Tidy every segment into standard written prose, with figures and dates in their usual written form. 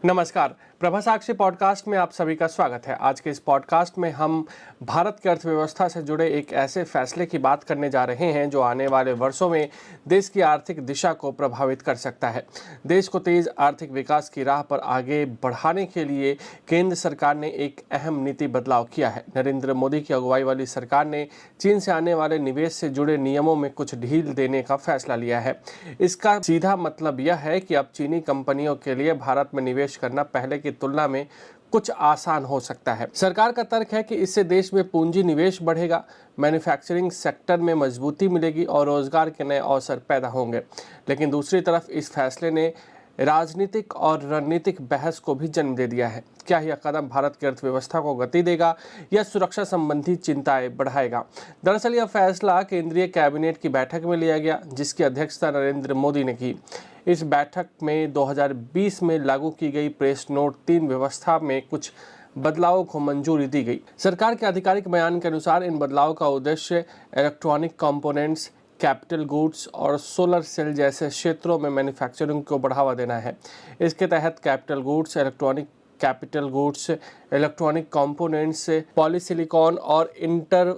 नमस्कार। प्रभा साक्षी पॉडकास्ट में आप सभी का स्वागत है। आज के इस पॉडकास्ट में हम भारत की अर्थव्यवस्था से जुड़े एक ऐसे फैसले की बात करने जा रहे हैं जो आने वाले वर्षों में देश की आर्थिक दिशा को प्रभावित कर सकता है। देश को तेज आर्थिक विकास की राह पर आगे बढ़ाने के लिए केंद्र सरकार ने एक अहम नीति बदलाव किया है। नरेंद्र मोदी की अगुवाई वाली सरकार ने चीन से आने वाले निवेश से जुड़े नियमों में कुछ ढील देने का फैसला लिया है। इसका सीधा मतलब यह है कि अब चीनी कंपनियों के लिए भारत में निवेश करना पहले की तुलना में कुछ आसान हो सकता है। सरकार का तर्क है कि इससे देश में पूंजी निवेश बढ़ेगा, मैन्युफैक्चरिंग सेक्टर में मजबूती मिलेगी और रोजगार के नए अवसर पैदा होंगे। लेकिन दूसरी तरफ इस फैसले ने राजनीतिक और रणनीतिक बहस को भी जन्म दे दिया है। क्या यह कदम भारत की अर्थव्यवस्था को गति देगा या सुरक्षा संबंधी चिंताएं बढ़ाएगा? दरअसल यह फैसला केंद्रीय कैबिनेट की बैठक में लिया गया, जिसकी अध्यक्षता नरेंद्र मोदी ने की। इस बैठक में 2020 में लागू की गई प्रेस नोट 3 व्यवस्था में कुछ बदलावों को मंजूरी दी गई। सरकार के आधिकारिक बयान के अनुसार इन बदलावों का उद्देश्य इलेक्ट्रॉनिक कंपोनेंट्स, कैपिटल गुड्स और सोलर सेल जैसे क्षेत्रों में मैन्युफैक्चरिंग को बढ़ावा देना है। इसके तहत capital goods, electronic components, polysilicon और इंटर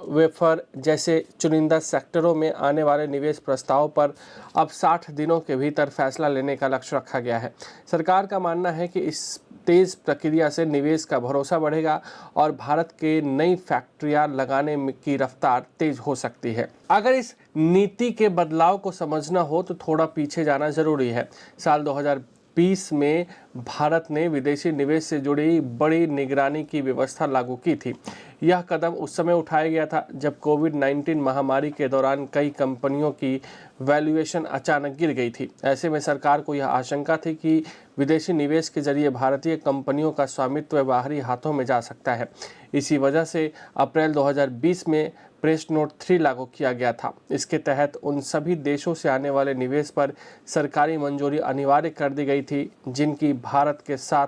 वेफर जैसे चुनिंदा सेक्टरों में आने वाले निवेश प्रस्ताव पर अब 60 दिनों के भीतर फैसला लेने का लक्ष्य रखा गया है। सरकार का मानना है कि इस तेज प्रक्रिया से निवेश का भरोसा बढ़ेगा और भारत के नई फैक्ट्रियां लगाने की रफ्तार तेज हो सकती है। अगर इस नीति के बदलाव को समझना हो तो थोड़ा पीछे जाना जरूरी है। साल 2020 में भारत ने विदेशी निवेश से जुड़ी बड़ी निगरानी की व्यवस्था लागू की थी। यह कदम उस समय उठाया गया था जब कोविड-19 महामारी के दौरान कई कंपनियों की वैल्यूएशन अचानक गिर गई थी। ऐसे में सरकार को यह आशंका थी कि विदेशी निवेश के जरिए भारतीय कंपनियों का स्वामित्व बाहरी हाथों में जा सकता है। इसी वजह से अप्रैल 2020 में प्रेस नोट 3 लागू किया गया था। इसके तहत उन सभी देशों से आने वाले निवेश पर सरकारी मंजूरी अनिवार्य कर दी गई थी जिनकी भारत के साथ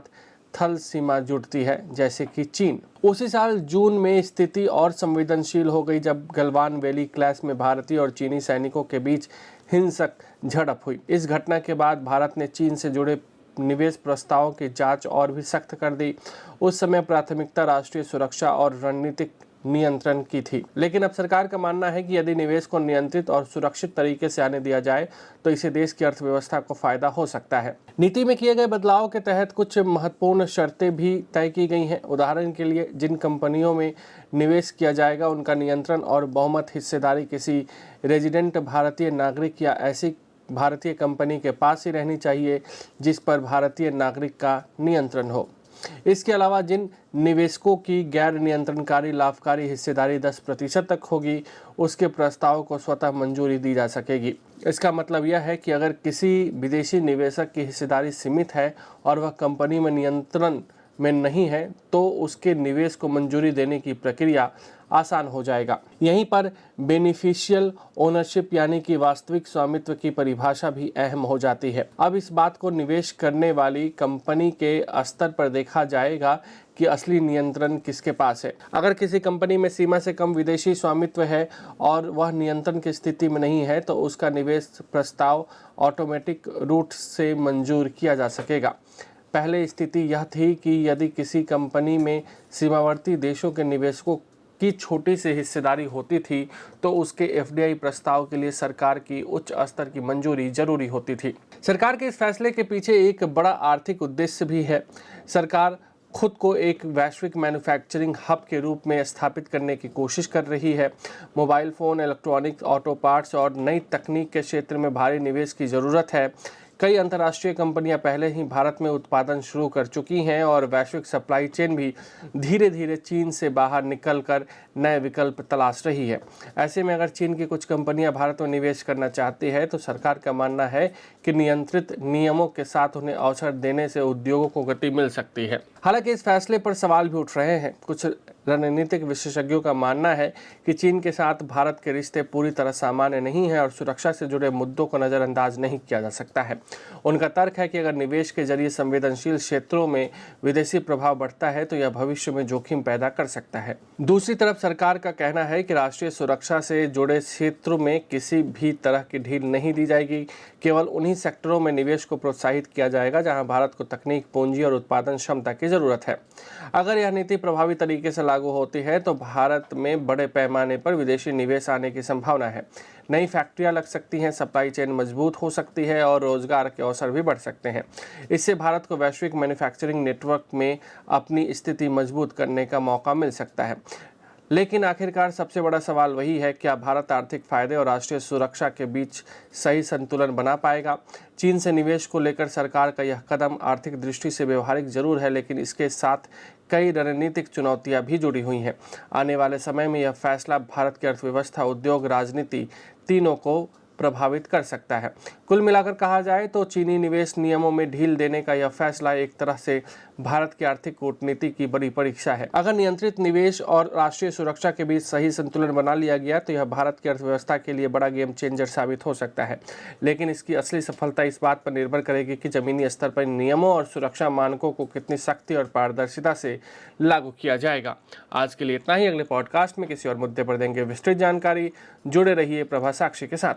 थल सीमा जुड़ती है, जैसे कि चीन। उसी साल जून में स्थिति और संवेदनशील हो गई जब गलवान वैली क्लैश में भारतीय और चीनी सैनिकों के बीच हिंसक झड़प हुई। इस घटना के बाद भारत ने चीन से जुड़े निवेश प्रस्तावों की जांच और भी सख्त कर दी। उस समय प्राथमिकता राष्ट्रीय सुरक्षा और रणनीतिक नियंत्रण की थी। लेकिन अब सरकार का मानना है कि यदि निवेश को नियंत्रित और सुरक्षित तरीके से आने दिया जाए तो इससे देश की अर्थव्यवस्था को फायदा हो सकता है। नीति में किए गए बदलाव के तहत कुछ महत्वपूर्ण शर्तें भी तय की गई हैं। उदाहरण के लिए जिन कंपनियों में निवेश किया जाएगा उनका नियंत्रण और बहुमत हिस्सेदारी किसी रेजिडेंट भारतीय नागरिक या ऐसी भारतीय कंपनी के पास ही रहनी चाहिए जिस पर भारतीय नागरिक का नियंत्रण हो। इसके अलावा जिन निवेशकों की गैर नियंत्रणकारी लाभकारी हिस्सेदारी 10% तक होगी उसके प्रस्ताव को स्वतः मंजूरी दी जा सकेगी। इसका मतलब यह है कि अगर किसी विदेशी निवेशक की हिस्सेदारी सीमित है और वह कंपनी में नियंत्रण में नहीं है तो उसके निवेश को मंजूरी देने की प्रक्रिया आसान हो जाएगा। यहीं पर बेनिफिशियल ओनरशिप यानी कि वास्तविक स्वामित्व की परिभाषा भी अहम हो जाती है। अब इस बात को निवेश करने वाली कंपनी के स्तर पर देखा जाएगा कि असली नियंत्रण किसके पास है। अगर किसी कंपनी में सीमा से कम विदेशी स्वामित्व है और वह नियंत्रण की स्थिति में नहीं है तो उसका निवेश प्रस्ताव ऑटोमेटिक रूट से मंजूर किया जा सकेगा। पहले स्थिति यह थी कि यदि किसी कंपनी में सीमावर्ती देशों के निवेशकों की छोटी सी हिस्सेदारी होती थी तो उसके एफडीआई प्रस्ताव के लिए सरकार की उच्च स्तर की मंजूरी जरूरी होती थी। सरकार के इस फैसले के पीछे एक बड़ा आर्थिक उद्देश्य भी है। सरकार खुद को एक वैश्विक मैन्युफैक्चरिंग हब के रूप में स्थापित करने की कोशिश कर रही है। Mobile phone, electronics, auto parts और नई तकनीक के क्षेत्र में भारी निवेश की ज़रूरत है। कई अंतर्राष्ट्रीय कंपनियां पहले ही भारत में उत्पादन शुरू कर चुकी हैं और वैश्विक सप्लाई चेन भी धीरे धीरे चीन से बाहर निकलकर नए विकल्प तलाश रही है। ऐसे में अगर चीन की कुछ कंपनियां भारत में निवेश करना चाहती है तो सरकार का मानना है कि नियंत्रित नियमों के साथ उन्हें अवसर देने से उद्योगों को गति मिल सकती है। हालांकि इस फैसले पर सवाल भी उठ रहे हैं। कुछ रणनीतिक विशेषज्ञों का मानना है कि चीन के साथ भारत के रिश्ते पूरी तरह सामान्य नहीं हैं और सुरक्षा से जुड़े मुद्दों को नज़रअंदाज नहीं किया जा सकता है। उनका तर्क है कि अगर निवेश के जरिए संवेदनशील क्षेत्रों में विदेशी प्रभाव बढ़ता है तो यह भविष्य में जोखिम पैदा कर सकता है। दूसरी तरफ सरकार का कहना है कि राष्ट्रीय सुरक्षा से जुड़े क्षेत्रों में किसी भी तरह की ढील नहीं दी जाएगी। केवल उन्हीं सेक्टरों में निवेश को प्रोत्साहित किया जाएगा जहां भारत को तकनीक, पूंजी और उत्पादन क्षमता की जरूरत है। अगर यह नीति प्रभावी तरीके से लागू होती है तो भारत में बड़े पैमाने पर विदेशी निवेश आने की संभावना है। नई फैक्ट्रियां लग सकती हैं, सप्लाई चेन मजबूत हो सकती है और रोजगार के अवसर भी बढ़ सकते हैं। इससे भारत को वैश्विक मैन्युफैक्चरिंग नेटवर्क में अपनी स्थिति मजबूत करने का मौका मिल सकता है। लेकिन आखिरकार सबसे बड़ा सवाल वही है, क्या भारत आर्थिक फायदे और राष्ट्रीय सुरक्षा के बीच सही संतुलन बना पाएगा? चीन से निवेश को लेकर सरकार का यह कदम आर्थिक दृष्टि से व्यवहारिक जरूर है, लेकिन इसके साथ कई रणनीतिक चुनौतियां भी जुड़ी हुई हैं। आने वाले समय में यह फैसला भारत की अर्थव्यवस्था, उद्योग, राजनीति तीनों को प्रभावित कर सकता है। कुल मिलाकर कहा जाए तो चीनी निवेश नियमों में ढील देने का यह फैसला एक तरह से भारत की आर्थिक कूटनीति की बड़ी परीक्षा है। अगर नियंत्रित निवेश और राष्ट्रीय सुरक्षा के बीच सही संतुलन बना लिया गया तो यह भारत की अर्थव्यवस्था के लिए बड़ा गेम चेंजर साबित हो सकता है। लेकिन इसकी असली सफलता इस बात पर निर्भर करेगी कि जमीनी स्तर पर नियमों और सुरक्षा मानकों को कितनी सख्ती और पारदर्शिता से लागू किया जाएगा। आज के लिए इतना ही। अगले पॉडकास्ट में किसी और मुद्दे पर देंगे विस्तृत जानकारी। जुड़े रहिए प्रभा साक्षी के साथ।